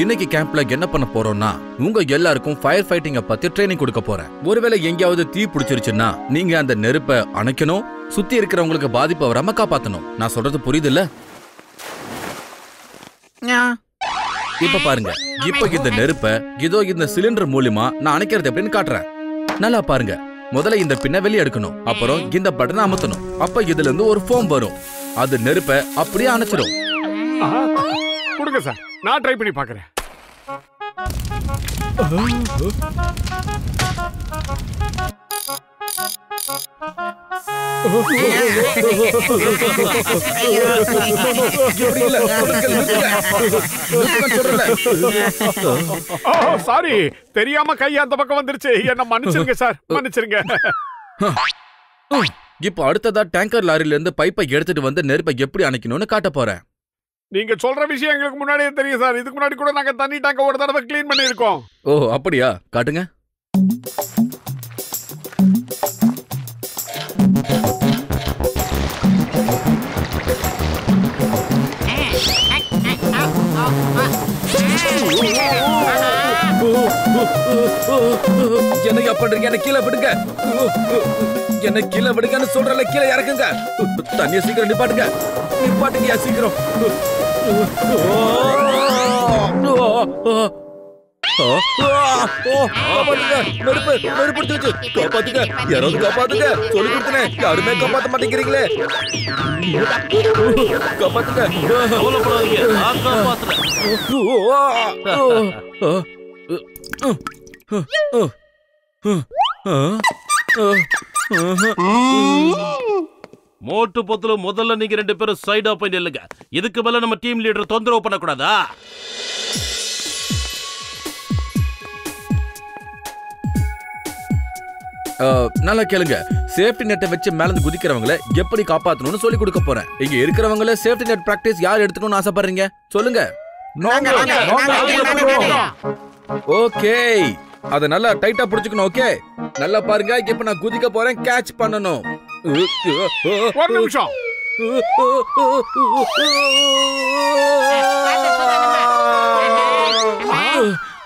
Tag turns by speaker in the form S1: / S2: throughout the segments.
S1: இன்னைக்கு கேம்ப்ல என்ன பண்ண போறோம்னா உங்க எல்லாருக்கும் ஃபயர் ஃபைட்டிங்க பத்தி ட்ரைனிங் கொடுக்க போறேன். ஒருவேளை எங்கேயாவது தீ பிடிச்சிருச்சுன்னா நீங்க அந்த நெருப்பை அணைக்கணும், சுத்தி இருக்கிறவங்களுக்கு பாதிப்பு வராம காப்பாத்தணும். நான் சொல்றது புரியுதுல்ல? இப்ப பாருங்க, இப்ப இந்த நெருப்பை இதோ இந்த சிலிண்டர் மூலமா நான் அணைக்கிறது எப்படின்னு காட்டுறேன். நல்லா பாருங்க. முதல்ல இந்த பின்ன வெளியே எடுக்கணும், அப்புறம் இந்த பட்டனை அமுத்தணும். அப்ப இதுல இருந்து ஒரு ஃபோம் வரும், அது நெருப்பை அப்படியே அணைச்சிடும்.
S2: கொடுங்க சார், நான் ட்ரை பண்ணி பார்க்கறேன். சாரி, தெரியாம கை அந்த பக்கம் வந்துருச்சு. என்ன மன்னிச்சிருங்க சார், மன்னிச்சிருங்க.
S1: இப்ப அடுத்ததா டேங்கர் லாரில இருந்து பைப்பை எடுத்துட்டு வந்து நெருப்பை எப்படி அணைக்கணும்னு காட்ட போறேன்.
S2: நீங்க சொல்ற விஷயம் எங்களுக்கு முன்னாடியே தெரியும் சார். இதுக்கு முன்னாடி கூட நாங்க தண்ணி டேங்க ஒரு தடவை க்ளீன் பண்ணிருக்கோம்.
S1: ஓ அப்படியா? காட்டுங்க. என்ன பண்றீங்க? என்ன கீழே விடுங்க, என்ன கீழே விடுங்கன்னு சொல்றல, கீழே இறக்குங்க. தண்ணிய சீக்கிரம் நிப்பாட்டுங்க, நிப்பாட்டுங்க சீக்கிரம். காப்பாத்துங்க, யாராவது காப்பாத்துங்க. சொல்லி கொடுத்தேன், யாருமே காப்பாத்த மாட்டேங்கிறீங்களே. காப்பாத்துங்க.
S3: மோட்டு பொத்துல முதல்ல நீங்க 2 பேரும் சைடா போய் நில்லுங்க. இதுக்கு மேல நம்ம டீம் லீடர் தொந்தரவு பண்ணக்கூடாதா?
S1: நல்லா கேளுங்க. சேஃப்டி நெட்டை வச்சு மேல குதிக்கிறவங்களை எப்படி காப்பாத்தணும்னு சொல்லி கொடுக்க போறேன். இங்க இருக்கிறவங்கள சேஃப்டி நெட் பிராக்டிஸ் யார் எடுத்துக்கணும்னு ஆசைப்படுறீங்க? சொல்லுங்க. ஓகே, அத நல்லா டைட்டா புடிச்சுக்கணும். ஓகே, நல்லா பாருங்க. இப்ப நான் குதிக்க போறேன், கேட்ச் பண்ணனும்.
S2: ஒரு நிமிஷம்.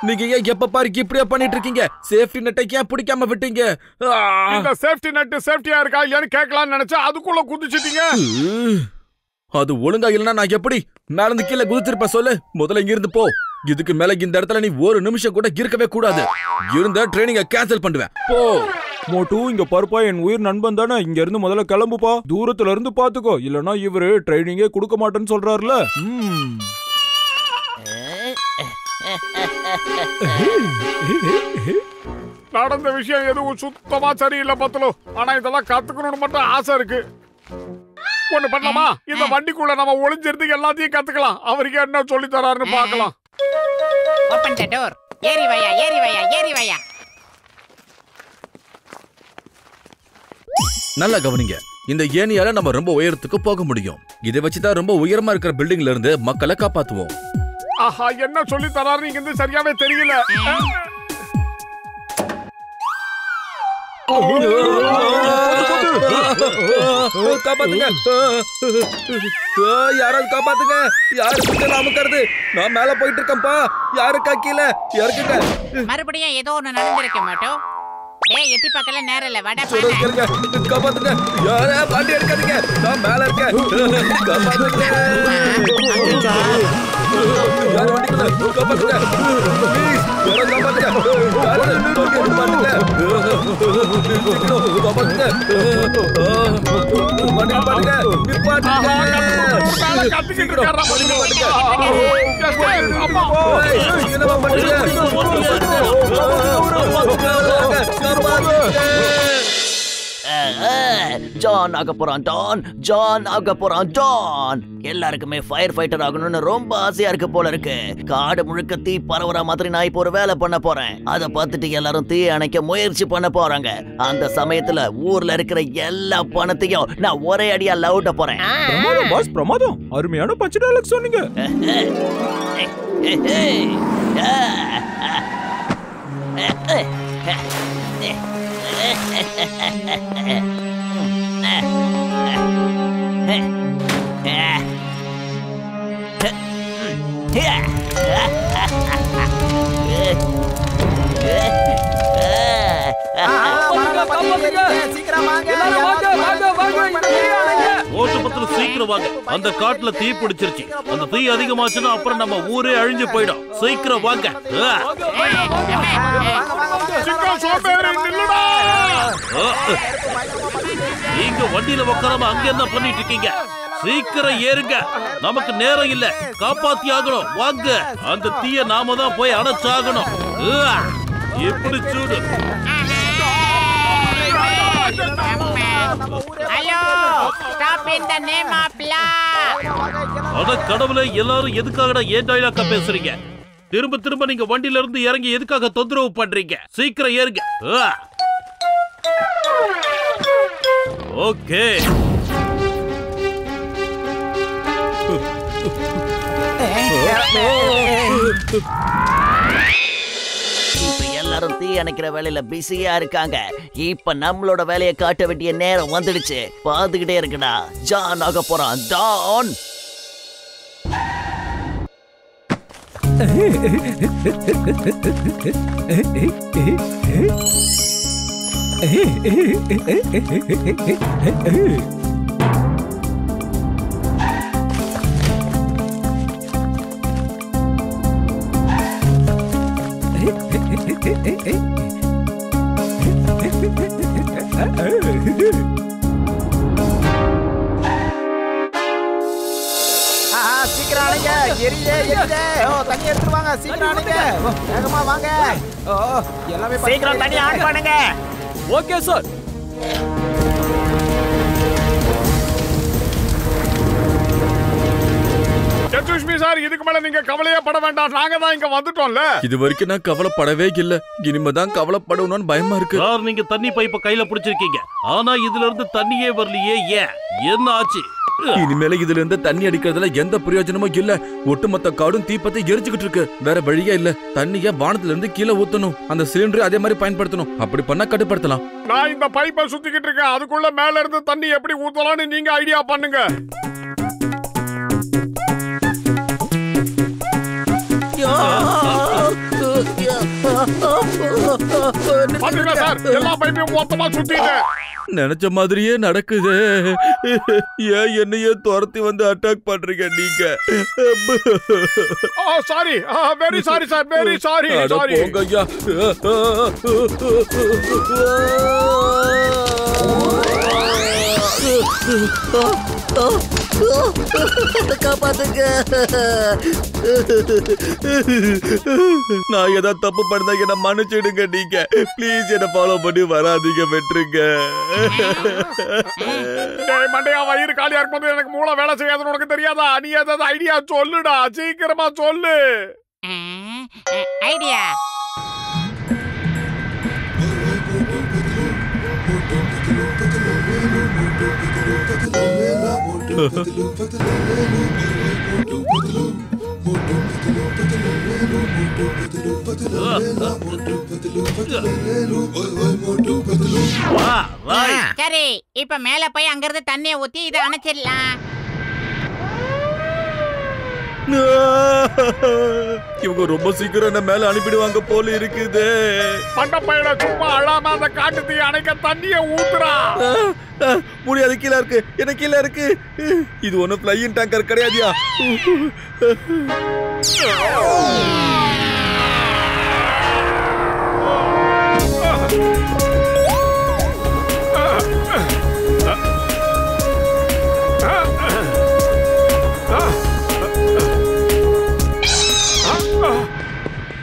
S1: நீங்க எப்ப பாரு இப்படியே பண்ணிட்டு இருக்கீங்க? சேஃப்டி நெட்டை ஏன் பிடிக்காம விட்டீங்க?
S2: இந்த சேஃப்டி நெட் சேஃப்டியா இருக்கா இல்லன்னு கேட்கலாம்னு நினைச்சா அதுக்குள்ள குதிச்சிட்டீங்க.
S1: அது ஒழுங்கா இல்லனா நான் எப்படி மேல இருந்து கீழே குதிச்சிருப்ப? சொல்லு. முதல்ல இங்க இருந்து போ. இதுக்கு மேல இந்த இடத்துல நீ ஒரு நிமிஷம் கூட இருக்கவே கூடாது. இருந்த ட்ரைனிங்க கேன்சல் பண்ணுவேன். போ.
S4: மோட்டு, இங்க பருப்பா என் உயிர் நண்பன் தானே. இங்க இருந்து முதல்ல கிளம்புப்பா. தூரத்துல இருந்து பாத்துக்கோ, இல்லனா இவரு ட்ரைனிங்கே கொடுக்க மாட்டேன்னு சொல்றாருல.
S2: நடந்த விஷயம் எதுவும் சுத்தமா சரியில்லை பத்தலோ. ஆனா இதெல்லாம் கத்துக்கணும்னு மட்டும் ஆசை இருக்கு. ஒண்ணு பண்ணலாமா? இந்த வண்டிக்குள்ள நம்ம ஒளிஞ்சிருந்து எல்லாத்தையும் கத்துக்கலாம். அவருக்கு என்ன சொல்லி தராருன்னு பார்க்கலாம்.
S5: ஓபன் தி டோர். ஏறி வாயா, ஏறி வாயா, ஏறி வாயா.
S1: நல்லா கவனிங்க. இந்த ஏணியால நம்ம ரொம்ப உயரத்துக்கு போக முடியும். இதை வச்சுதான் ரொம்ப உயரமா இருக்கிற பில்டிங்ல இருந்து மக்களை காப்பாத்துவோம்.
S2: ஆஹா, என்ன சொல்லி தராருன்னு இங்க இருந்து சரியாவே தெரியல.
S1: காப்பாத்துங்க, யாராவது காப்பாத்துங்க. யாரு பிடிச்சல அமுக்கிறது? நான் மேல போயிட்டு இருக்கேன்ப்பா. யாருக்கா கீழே இறக்குங்க.
S5: மறுபடியும் ஏதோ ஒண்ணு நடந்திருக்க மாட்டோம். டேய், எட்டி பார்க்கல, நேரம் இல்ல. வட
S1: பாருங்க. காப்பாத்துங்க. யாரே பாண்டி எடுக்காதீங்க, நான் மேல இருக்கேன். காப்பாத்துங்க. யார் வண்டிக்குள்ள? காப்பாத்துங்க. ப்ளீஸ், யாராவது காப்பாத்துங்க. காப்பாத்துங்க. வண்டிக்கு பாருங்க. நிப்பாட்டுங்க.
S2: கத்திக்கிட்டு இருக்காரா?
S1: என்னமா பண்றீங்க?
S6: ஜான் ஆக போறான் டான், ஜான் ஆக போறான் டான். எல்லாருக்குமே ஃபயர் ஃபைட்டர் ஆகணும்னு ரொம்ப ஆசையா இருக்கு போல இருக்கு. காடு முழுக்க தீ பரவுற மாதிரி நான் இப்போ ஒரு வேலை பண்ண போறேன். அதை பார்த்துட்டு எல்லாரும் தீ அணைக்க முயற்சி பண்ண போறாங்க. அந்த சமயத்துல ஊர்ல இருக்கிற எல்லா பணத்தையும் நான் ஒரே அடியா லவுட்ட போறேன்.
S4: பிரமாதம் பாஸ், பிரமாதம். அருமையான பச்சை டைலாக் சொன்னீங்க.
S3: ஓட்டு பத்திரம் சீக்கிரம் வாங்க. அந்த காட்டுல தீ பிடிச்சிருச்சு. அந்த தீ அதிகமாச்சுன்னா அப்புறம் நம்ம ஊரே அழிஞ்சு போயிடும். சீக்கிரம் வாங்க. நீங்க வண்டியில உட்காராம அங்க என்ன பண்ணிட்டு இருக்கீங்க? சீக்கிரம் ஏறுங்க. நமக்கு நேரம் இல்ல. காப்பாத்தி ஆகணும். வாங்க. அந்த தீய நாம தான் போய் அணைச்சாகணும். எப்படி சூடு.
S5: Hello, stop in the name of law.
S3: அட கடவுளே, எல்லாரும் எதுக்காகடா ஏன் டயலாக்கா பேசுறீங்க? திரும்ப திரும்ப நீங்க வண்டியில இருந்து இறங்கி எதுக்காக தொந்தரவு பண்றீங்க? சீக்கிரம் ஏறுங்க. ஓகே.
S6: இப்ப எல்லாரும் தீ அணைக்கிற வேலையில பிஸியா இருக்காங்க. இப்ப நம்மளோட வேலையை காட்ட வேண்டிய நேரம் வந்துடுச்சு. பாத்துக்கிட்டே இருக்குடா. ஜான் ஆக போறான். டான்.
S7: சீக்கிரம் அணைங்க. எரியுதே. தண்ணி எடுத்துட்டு வாங்க. சீக்கிரம் அணைங்க. வேகமா வாங்க. எல்லாமே சீக்கிரம் தண்ணி ஆன் பண்ணுங்க.
S4: Okay sir.
S2: சந்துஷ்மி சார், இதுக்கு மேல நீங்க கவலையே பட வேண்டாம். நாங்க தான் இங்க வந்துட்டோம்ல.
S1: இது வரைக்கும் நான் கவலைப்படவே இல்ல. இனிமேதான் கவலைப்படணும்னு பயமா இருக்கு.
S3: சார், நீங்க தண்ணி பைப்பை கையில பிடிச்சிருக்கீங்க. ஆனா இதுல இருந்து தண்ணியே வரலையே. ஏன்? என்ன ஆச்சு?
S1: இனிமேல இதுல இருந்து தண்ணி அடிக்கிறதுல எந்த பிரயோஜனமும் இல்ல. ஒட்டுமொத்த காடும் தீப்பத்தை எரிச்சுக்கிட்டு இருக்கு. வேற வழியே இல்ல. தண்ணிய வானத்துல இருந்து கீழே ஊத்தணும். அந்த சிலிண்டர் அதே மாதிரி பயன்படுத்தணும். அப்படி பண்ணா கட்டுப்படுத்தலாம்.
S2: நான் இந்த பைப்பை சுத்திக்கிட்டு இருக்கேன். அதுக்குள்ள மேல இருந்து தண்ணி எப்படி ஊத்தலாம்னு நீங்க ஐடியா பண்ணுங்க. பாத்தீங்களா சார், எல்லா பைப்பையும் மொத்தமா சுத்திட்டேன்.
S1: நினைச்ச மாதிரியே நடக்குது. ஏன் என்னையே துரத்தி வந்து அட்டாக் பண்றீங்க நீங்க?
S2: Sorry, very sorry sir, very sorry.
S1: போங்க ஐயா.
S6: காப்பாத்துங்க.
S1: நான் ஏதாவது தப்பு பண்ணா என்ன மன்னிச்சிடுங்க. நீங்க ப்ளீஸ் என்ன ஃபாலோ பண்ணி வராதீங்க. வெட்டுருங்க.
S2: மண்டையா, வயிறு காலியா இருக்கும்போது எனக்கு மூளை வேலை செய்யாதுன்னு உனக்கு தெரியாதா? நீ ஏதாவது ஐடியா சொல்லுடா. சீக்கிரமா சொல்லு.
S5: ஐடியா. சரி, இப்ப மேல போய் அங்கிருந்து தண்ணியை ஊத்தி இதை அணைச்சிடலாம்.
S1: இவங்க ரொம்ப சீக்கிரம் என்ன மேல அனுப்பிடுவாங்க போல இருக்குது.
S2: பண்டப்பையில சும்மா அழாம அந்த காட்டு தீ அணைக்க தண்ணியை ஊத்துறா.
S1: முடியாது, கீழே இருக்கு. என்ன கீழே இருக்கு. இது ஒன்னும் ஃப்ளையிங் டேங்கர் கிடையாதியா?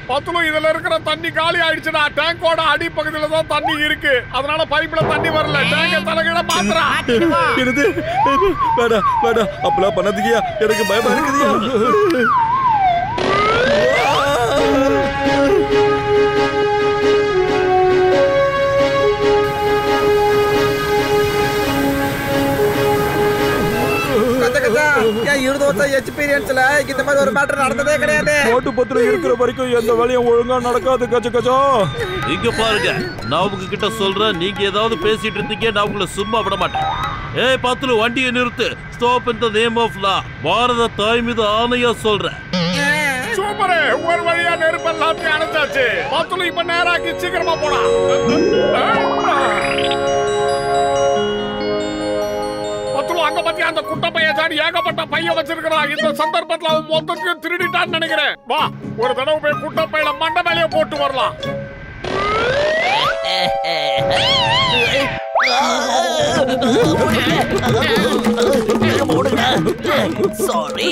S2: பத்துலும் இதுல இருக்கிற தண்ணி காலி ஆயிடுச்சுடா. டேங்கோட அடி பகுதியில தான் தண்ணி இருக்கு. அதனால பைப்ல தண்ணி வரல. டேங்க தலைகீழ மாத்துறா.
S1: என்னது? வேண்டாம் வேண்டாம், அப்பெல்லாம் பண்ணதுக்கியா? எனக்கு பயமா இருக்குதுயா.
S7: எக்ஸ்பீரியன்ஸ்ல இந்த மாதிரி ஒரு மேட்டர் நடந்ததே கிடையாது.
S4: ஓட்டு பத்திரம் இருக்கிற வரைக்கும் எந்த வேலையும் ஒழுங்கா நடக்காது. கச்ச கச்சா.
S3: இங்க பாருங்க, நான் உங்ககிட்ட சொல்றேன். நீங்க ஏதாவது பேசிட்டு இருந்தீங்க, நான் உங்களை சும்மா விட மாட்டேன். ஏய் பாத்துல, வண்டியை நிறுத்து. Stop in the name of law. Bharata தாய் மீது ஆணையா சொல்றேன்.
S2: சூப்பர். ஒரு வழியா நெருப்பு எல்லாத்தையும் அணைச்சாச்சு. பத்துல இப்ப நேராக்கி சீக்கிரமா போடா. அங்க பத்தி அந்த குட்ட பையன் சாடி ஏகப்பட்ட பையன் வச்சிருக்கிறான். இந்த சந்தர்ப்பத்துல அவன் மொத்தத்தையும் திருடிட்டான்னு நினைக்கிறேன். வா, ஒரு தடவை போய் குட்ட பையில மண்டை மேலேயே போட்டு வரலாம்.
S6: சாரி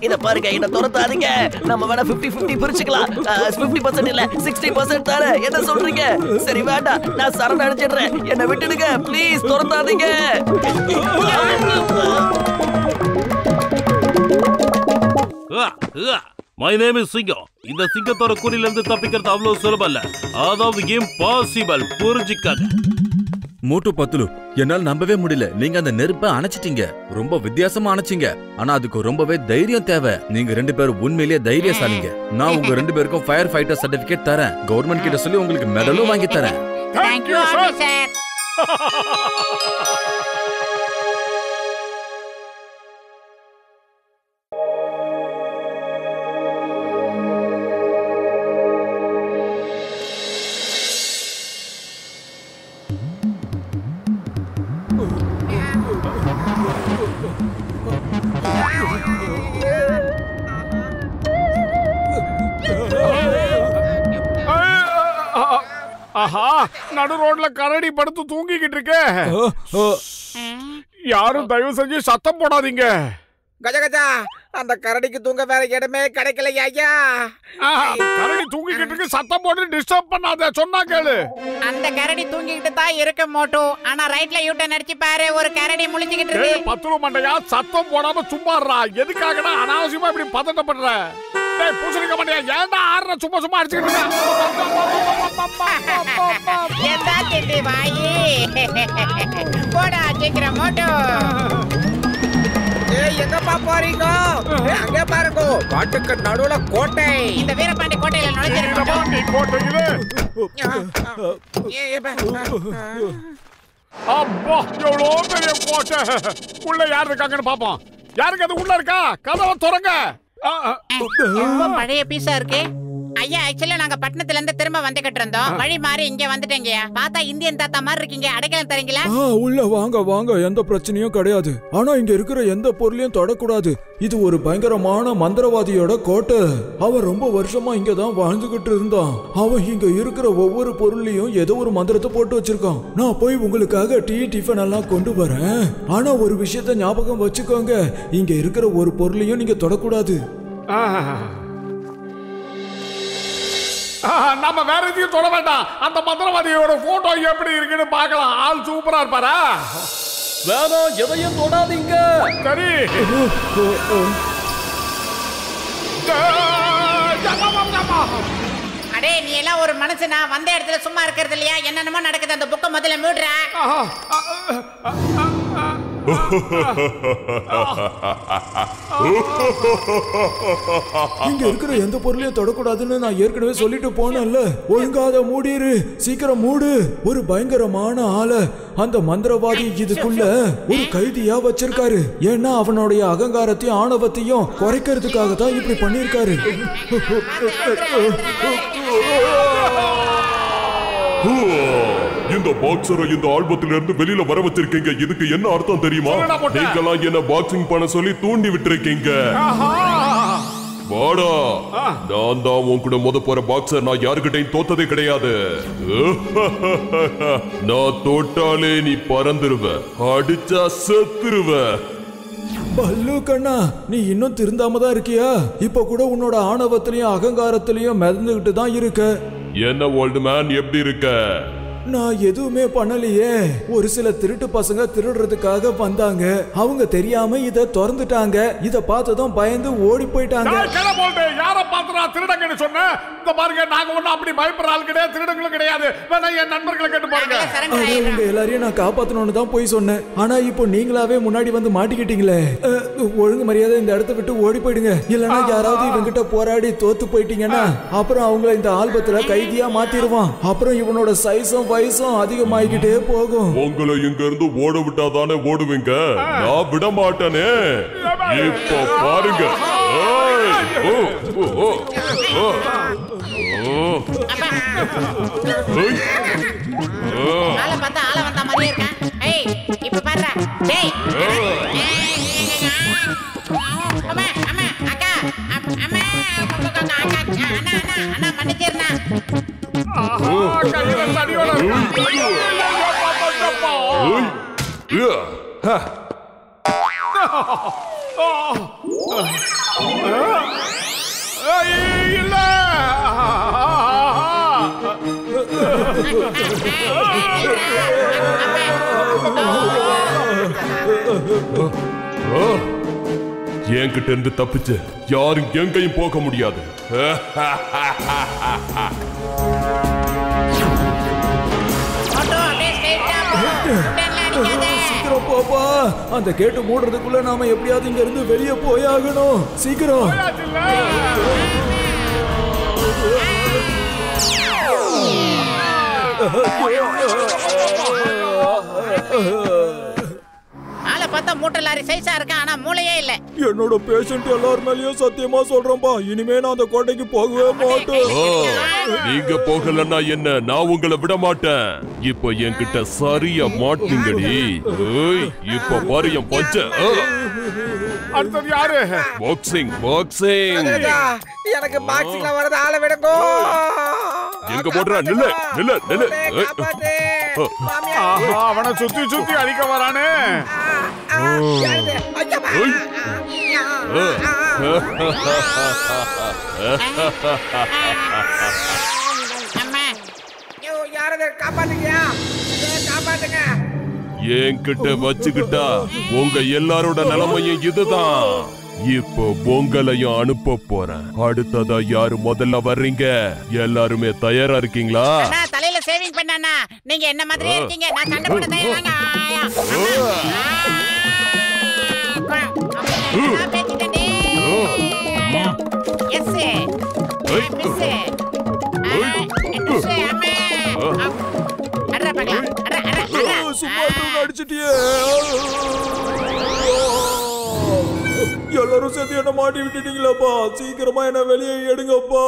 S6: இத பாருங்க, என்ன துரத்தாதீங்க. நம்ம வேணா 50-50 பிரிச்சுக்கலாம். 50% இல்ல 60% தானே. என்ன சொல்றீங்க? சரி வேண்டாம், நான் சரண் அடைச்சிடுறேன். என்ன விட்டுடுங்க ப்ளீஸ், துரத்தாதீங்க.
S3: மை நேம் இஸ் சிங்கம். இந்த சிங்கத்தோட குறியில இருந்து தப்பிக்கிறது அவ்வளவு சுலபம் இல்ல. அதாவது இம்பாசிபிள். புரிஞ்சுக்காங்க.
S1: மூட்டு பத்துலு, என்னால நம்பவே முடியல. நீங்க அந்த நெருப்பை அணைச்சிட்டீங்க. ரொம்ப வித்தியாசமா அணைச்சிங்க. ஆனா அதுக்கு ரொம்பவே தைரியம் தேவை. நீங்க 2 பேரும் உண்மையிலேயே தைரியசாலிங்க. நான் உங்க 2 பேருக்கும் ஃபயர் ஃபைட்டர் சர்டிபிகேட் தரேன். கவர்மெண்ட் கிட்ட சொல்லி உங்களுக்கு மெடலும் வாங்கி தரேன்.
S5: Thank you officer.
S2: ஆஹா, நடு ரோட்ல கரடி படுத்து தூங்கிக்கிட்டு இருக்கு. யாரும் தயவு செஞ்சு சத்தம் போடாதீங்க.
S7: கஜா கஜா, அந்த கரடிக்கு தூங்க வேற இடமே கிடைக்கலையா ஐயா?
S2: கரடி தூங்கிக்கிட்டு இருக்கு, சத்தம் போட்டு டிஸ்டர்ப் பண்ணாத. சொன்னா கேளு.
S5: அந்த கரடி தூங்கிக்கிட்டு தான் இருக்கு மோட்டு. ஆனா ரைட்ல யூட்டன் அடிச்சு பாரு, ஒரு கரடி முழிச்சுக்கிட்டு இருக்கு.
S2: பத்துரு மண்டையா, சத்தம் போடாம சும்மாறா. எதுக்காகனா அனாவசியமா இப்படி பதட்டப்படுற? டேய் பூசணிக்க மாட்டியா, ஏன்டா ஆடுற? சும்மா சும்மா அடிச்சுக்கிட்டு
S5: எதா திட்டி வாயி. போடா சீக்கிரம் மோட்டு.
S7: எங்கப்பா போறீங்க? அங்க பாருங்க, காட்டுக்கு நடுவுல கோட்டை.
S5: இந்த வீரபாண்டி கோட்டையில நுழைஞ்சிருக்கோம்.
S2: கோட்டையிலே அப்பா, எவ்வளோ பெரிய கோட்டை. உள்ள யார் இருக்காங்கன்னு பாப்போம். யாருக்கு அது உள்ள இருக்கா? கதவை திறங்க.
S5: ரொம்ப பழைய பீஸா இருக்கு. ஐயா, ஆக்சுவலா நாங்க பட்டணத்துல இருந்து திரும்ப வந்துகிட்டு இருந்தோம். வழி மாறி இங்க வந்துட்டேங்கயா. பார்த்தா இந்தியன் தாத்தா மாதிரி இருக்கீங்க. அடைக்கலம் தரீங்களா?
S4: உள்ள வாங்க வாங்க, எந்த பிரச்சனையும் கிடையாது. ஆனா இங்க இருக்கிற எந்த பொருளையும் தொடக்கூடாது. இது ஒரு பயங்கரமான மந்திரவாதியோட கோட்டை. அவன் ரொம்ப வருஷமா இங்க தான் வாழ்ந்துகிட்டு இருந்தான். அவன் இங்க இருக்கிற ஒவ்வொரு பொருளையும் ஏதோ ஒரு மந்திரத்தை போட்டு வச்சிருக்கான். நான் போய் உங்களுக்காக டீ டிஃபன் எல்லாம் கொண்டு வரேன். ஆனா ஒரு விஷயத்த ஞாபகம் வச்சுக்கோங்க, இங்க இருக்கிற ஒரு பொருளையும் நீங்க தொடக்கூடாது.
S2: நம்ம வேற எதையும் தொட வேண்டாம். அந்த மந்திரவாதியோட போட்டோ எப்படி இருக்குன்னு பார்க்கலாம். ஆள் சூப்பரா இருப்பாரா?
S1: வேணாம், எதையும் தொடாதீங்க.
S2: சரி.
S5: அடே, நீ எல்லாம் ஒரு மனுஷனா? வந்த இடத்துல சும்மா இருக்கிறது இல்லையா? என்னென்னமோ நடக்குது. அந்த புக்கை முதல்ல மூடுற.
S4: இங்க இருக்கிற எந்த பொருளையும் தொடக்கூடாதுன்னு நான் ஏற்கனவே சொல்லிட்டு போனேன்ல. ஒழுங்காத மூடிரு, சீக்கிரம் மூடு. ஒரு பயங்கரமான ஆளை அந்த மந்திரவாதி இதுக்குள்ள ஒரு கைதியா வச்சிருக்காரு. ஏன்னா அவனுடைய அகங்காரத்தையும் ஆணவத்தையும் குறைக்கிறதுக்காக தான் இப்படி பண்ணிருக்காரு.
S8: இந்த பாக்ஸரை இந்த ஆல்பத்தில இருந்து வெளியில வர வச்சிருக்கீங்க. இதுக்கு என்ன அர்த்தம் தெரியுமா? நீங்களா என்ன பாக்ஸிங் பண்ண சொல்லி தூண்டி விட்டுருக்கீங்க. வாடா, நான் தான் உன் கூட மோத போற பாக்ஸர். நான் யாருக்கிட்டையும் தோத்ததே கிடையாது. நான் தோட்டாலே நீ பறந்துருவ, அடிச்சா செத்துருவ.
S4: பல்லு கண்ணா, நீ இன்னும் திருந்தாம தான் இருக்கியா? இப்ப கூட உன்னோட ஆணவத்திலையும் அகங்காரத்திலையும் மிதந்துகிட்டு தான் இருக்க.
S8: என்ன ஓல்டு மேன், எப்படி இருக்க?
S4: நான் எதுவுமே பண்ணலையே. ஒரு சில திருட்டு பசங்க திருடுறதுக்காக வந்தாங்க. அவங்க தெரியாம இத திறந்துட்டாங்க. இத பார்த்ததும் பயந்து ஓடி போயிட்டாங்க.
S2: யார பாத்துறா திருடங்கன்னு சொன்ன? இந்த பாருங்க, நாங்க ஒண்ணு அப்படி பயப்படுற ஆள் கிடையாது, திருடங்களும் கிடையாது. வேணா என் நண்பர்களை கேட்டு பாருங்க.
S4: உங்க எல்லாரையும் நான் காப்பாத்தணும்னு தான் போய் சொன்னேன். ஆனா இப்போ நீங்களாவே முன்னாடி வந்து மாட்டிக்கிட்டீங்களே. ஒழுங்கு மரியாதை இந்த இடத்த விட்டு ஓடி போயிடுங்க. இல்லன்னா யாராவது இவங்கிட்ட போராடி தோத்து போயிட்டீங்கன்னா அப்புறம் அவங்கள இந்த ஆல்பத்துல கைதியா மாத்திடுவான். அப்புறம் இவனோட சைஸும் வயசும் அதிகமாகிக்கிட்டே போகும்.
S8: உங்களை இங்க இருந்து ஓட விட்டாதானே ஓடுவீங்க. நான் விட மாட்டேனே. இப்போ பாருங்க.
S5: ஆளை பார்த்தா ஆளை வந்த மாதிரியே இருக்கான். ஏய் இப்ப பாருடா. டேய் அம்மா அம்மா அக்கா அம்மா அண்ணா மன்னிச்சிருண்ணா.
S2: கையில தடியோட இல்ல
S8: என்கிட்ட இருந்து தப்பிச்சு யாரும் எங்கேயும் போக முடியாது.
S4: சீக்கிரம் போப்பா. அந்த கேட்டு மூடுறதுக்குள்ள நாம எப்படியாவது இங்க இருந்து வெளியே போயாகணும். சீக்கிரம்.
S5: ஆளை பார்த்தா மூட்டை லாரி சைஸா இருக்கான், ஆனா மூளையே இல்ல.
S4: என்னோட பேஷண்ட் எல்லார் மேலயும் சத்தியமா சொல்றேன்பா, இனிமே நான் அந்த கோட்டைக்கு போகவே மாட்டேன்.
S8: நீங்க போகலன்னா என்ன, நான் உங்களை விட மாட்டேன். இப்போ என்கிட்ட சரியா மாட்டீங்கடி. இப்ப பாரு என் பஞ்ச.
S2: அடுத்தது யாரு?
S8: Boxing boxing.
S7: எனக்கு பாக்ஸிங்ல வரது ஆளை விடுங்க.
S8: எங்க போடுற? நில்லு நில்லு நில்லு.
S2: அவனை சுத்தி சுத்தி அடிக்க வரானே.
S8: என்கிட்ட வச்சுக்கிட்டா உங்க எல்லாரோட நிலைமையும் இதுதான். இப்போ உங்களையும் அனுப்ப போறேன். அடுத்ததா யாரு முதல்ல வர்றீங்க? எல்லாருமே தயாரா இருக்கீங்களா?
S5: தலையில சேவிங் பண்ணா நீங்க என்ன மாதிரியே இருக்கீங்க. நான் சண்டை போட தயாராங்க.
S4: எல்லாரும் சேர்த்து என்ன மாட்டி விட்டுட்டீங்களாப்பா. சீக்கிரமா என்ன வெளியே எடுங்கப்பா.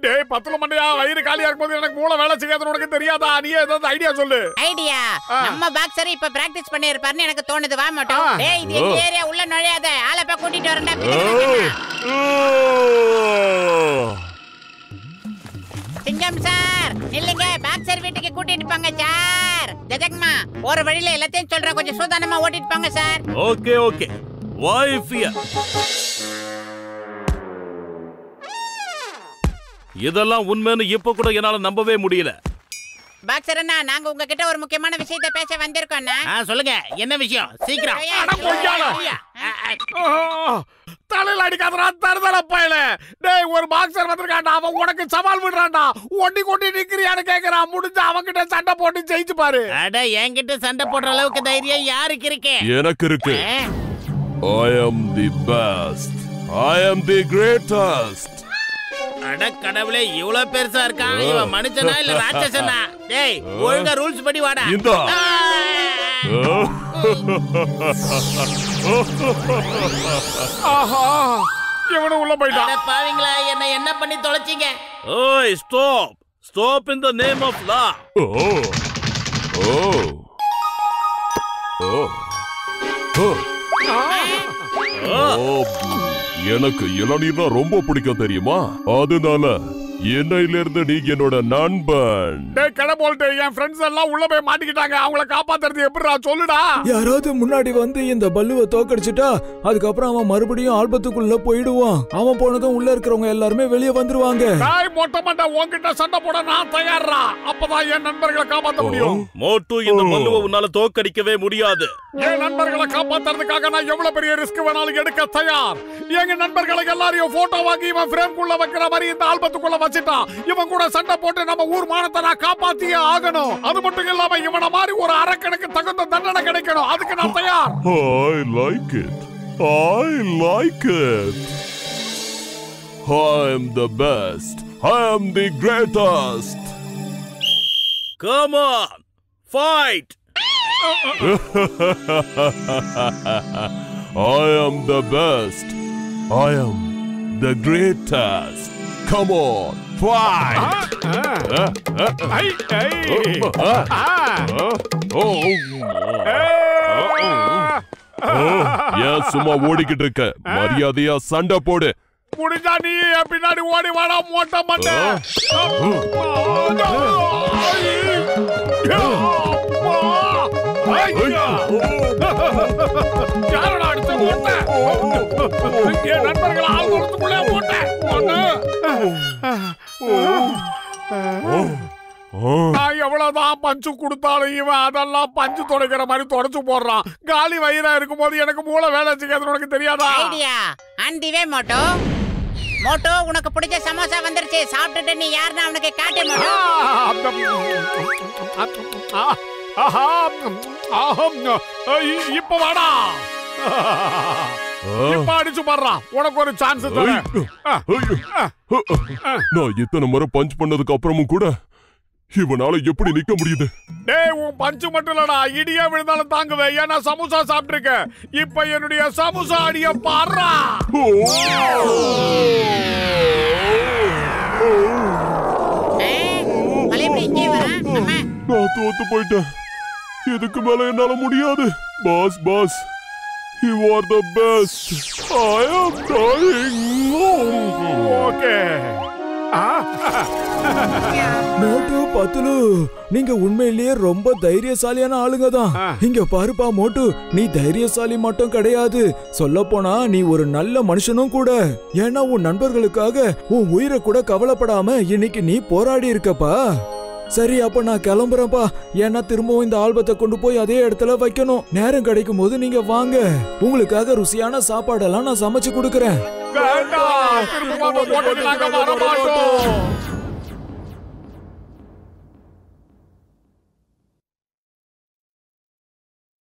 S2: டேய் பத்துல மண்டையா, வயிறு காலியா இருக்கும்போது எனக்கு மூளை வேலை செய்யாதுன்னு உனக்கு தெரியாதா? நீ ஏதாவது ஐடியா சொல்லு.
S5: ஐடியா? நம்ம பாக்ஸர் இப்ப பிராக்டிஸ் பண்ணி இருப்பாருன்னு எனக்கு தோணுது. வா மாட்டோம். டேய் இது எங்க ஏரியா, உள்ள நுழையாத. ஆளை போய் கூட்டிட்டு வரேன்டா. சிங்கம் சார் இல்லங்க, பாக்ஸர் வீட்டுக்கு கூட்டிட்டு போங்க சார். ஜஜக்மா ஒரு வழியில எல்லாத்தையும் சொல்றேன், கொஞ்சம் சூதானமா ஓட்டிட்டு போங்க சார்.
S3: Okay okay. வைஃபியா இதெல்லாம் உண்மைன்னு இப்ப கூட என்னால நம்பவே முடியல.
S5: பாக்ஸர் அண்ணா, நாங்க உங்ககிட்ட ஒரு முக்கியமான விஷயத்தை பேச வந்திருக்கோம்.
S3: சொல்லுங்க, என்ன விஷயம்? சீக்கிரம்.
S2: தலையில அடிக்காதடா தருதல பயல. டேய் ஒரு பாக்ஸர் வந்திருக்கான்டா, அவன் உனக்கு சவால் விடுறான்டா. ஒண்டி கொண்டி நிக்கிறியான்னு கேக்குறான். முடிஞ்ச அவன்கிட்ட சண்டை போட்டு ஜெயிச்சு பாரு.
S3: அட என்கிட்ட சண்டை போடுற அளவுக்கு தைரியம் யாருக்கு இருக்கு?
S8: எனக்கு இருக்கு. I am the best. I am the greatest.
S3: அட கடவுளே, இவ்வளவு பெருசா இருக்கான். இவன் மனுஷனா இல்ல ராட்சசனா? டேய் ஒழுங்கா ரூல்ஸ் படி வாடா.
S8: இந்தா.
S2: ஆஹா, இவனு உள்ள போயிட்டான்.
S5: அட பாவிங்களா, என்ன பண்ணி தொலைச்சீங்க?
S3: ஓய் stop. Stop in the name of law.
S8: எனக்கு இளநீர்னா ரொம்ப பிடிக்கும் தெரியுமா? அதனால என்னையில இருந்து நீ என்னோட நண்பன்.
S2: டேய் கடபோல்ட், என் ஃப்ரெண்ட்ஸ் எல்லாம் உள்ள போய் மாட்டிக்கிட்டாங்க. அவங்கள காப்பாத்துறது எப்படிடா சொல்லுடா.
S4: யாராவது முன்னாடி வந்து இந்த பல்லுவை தோக்கடிச்சிட்டா அதுக்கப்புறம் அவன் மறுபடியும் ஆல்பத்துக்குள்ள போயிடுவான். அவன் போனதும் உள்ள இருக்கிறவங்க எல்லாருமே வெளியே வந்துருவாங்க.
S2: டேய் மொட்டை மண்டை, உன்கிட்ட சண்டை போட நான் தயாரா. அப்பதான் என் நண்பர்களை காப்பாத்த முடியும்.
S3: மோட்டு, இந்த பல்லுவை உன்னால தோக்கடிக்கவே முடியாது.
S2: என் நண்பர்களை காப்பாத்துறதுக்காக நான் எவ்வளவு பெரிய ரிஸ்க் வேணாலும் எடுக்க தயார். எங்க நண்பர்களை எல்லாரையும் போட்டோ வாங்கி இவன் ஃப்ரேம்குள்ள வைக்கிற மாதிரி இந்த ஆல்பத்துக்குள்ள வச்சிட்டான். இவன் கூட சண்டை போட்டு நம்ம ஊர் மானத்தை நான் காப்பாத்தியே ஆகணும். அது மட்டும் இல்லாம இவன மாதிரி ஒரு அரக்கனுக்கு தகுந்த தண்டனை கிடைக்கணும். அதுக்கு நான் தயார்.
S8: I like it. I like it. I am the best. I am the greatest.
S3: Come on, fight.
S8: I am the best. I am the greatest. Come on, fight! ஏன் சும்மா ஓடிக்கிட்டு இருக்க? மரியாதையா சண்டை போடு.
S2: முடிஞ்சா நீ பின்னாடி ஓடி வாடா மோட்ட மாட்டேன். யாரோட அடிச்ச மோட்ட? என் நண்பர்கள் ஆள் கொடுத்துக்குள்ளே மோட்ட. நான் எவ்வளவுதான் பஞ்சு கொடுத்தாலும் இவன் அதெல்லாம் பஞ்சு துடைக்கிற மாதிரி தொடச்சு போடுறான். காலி வயிறா இருக்கும் போது எனக்கு மூளை வேலை செய்யாது. உனக்கு தெரியாதா?
S5: Idea ஆண்டிவே Moto. மோட்டோ உனக்கு பிடிச்ச சமோசா வந்துருச்சு. சாப்பிட்டுட்டு நீ யாருன்னு அவனுக்கு காட்டு மோட்டோ.
S2: இப்ப வாடா. இப்ப அடிச்சு பாடுறான். உனக்கு ஒரு சான்ஸ் தரேன்.
S8: நான் இத்தனை முறை பஞ்ச் பண்ணதுக்கு அப்புறமும் கூட இவனால எப்படி நிக்க முடியுது?
S2: டேய் உன் பஞ்சு மட்டும் இல்லடா, இடியா விழுந்தாலும் தாங்குவேன். ஏன்னா சமோசா சாப்பிட்டுருக்க. இப்ப என்னுடைய சமோசா அடிய பாடுறா.
S8: நான் தோத்து போயிட்டேன். இதுக்கு மேல என்னால முடியாது. Boss boss, you are the best. I am dying.
S2: Okay.
S4: மோட்டு பத்துலு, நீங்க உண்மையிலேயே ரொம்ப தைரியசாலியான ஆளுங்க தான். இங்க பாருப்பா மோட்டு, நீ தைரியசாலி மட்டும் கிடையாது, சொல்ல போனா நீ ஒரு நல்ல மனுஷனும் கூட. ஏன்னா உன் நண்பர்களுக்காக உன் உயிரை கூட கவலைப்படாம இன்னைக்கு நீ போராடி இருக்கப்பா. சரி, அப்ப நான் கிளம்புறேன்ப்பா. ஏன்னா திரும்பவும் இந்த ஆல்பத்தை கொண்டு போய் அதே இடத்துல வைக்கணும். நேரம் கிடைக்கும் போது நீங்க வாங்க, உங்களுக்காக ருசியான சாப்பாடெல்லாம் நான் சமைச்சு கொடுக்கறேன்.
S2: வேண்டாம், திரும்ப போட்டு நாங்க வர மாட்டோம்.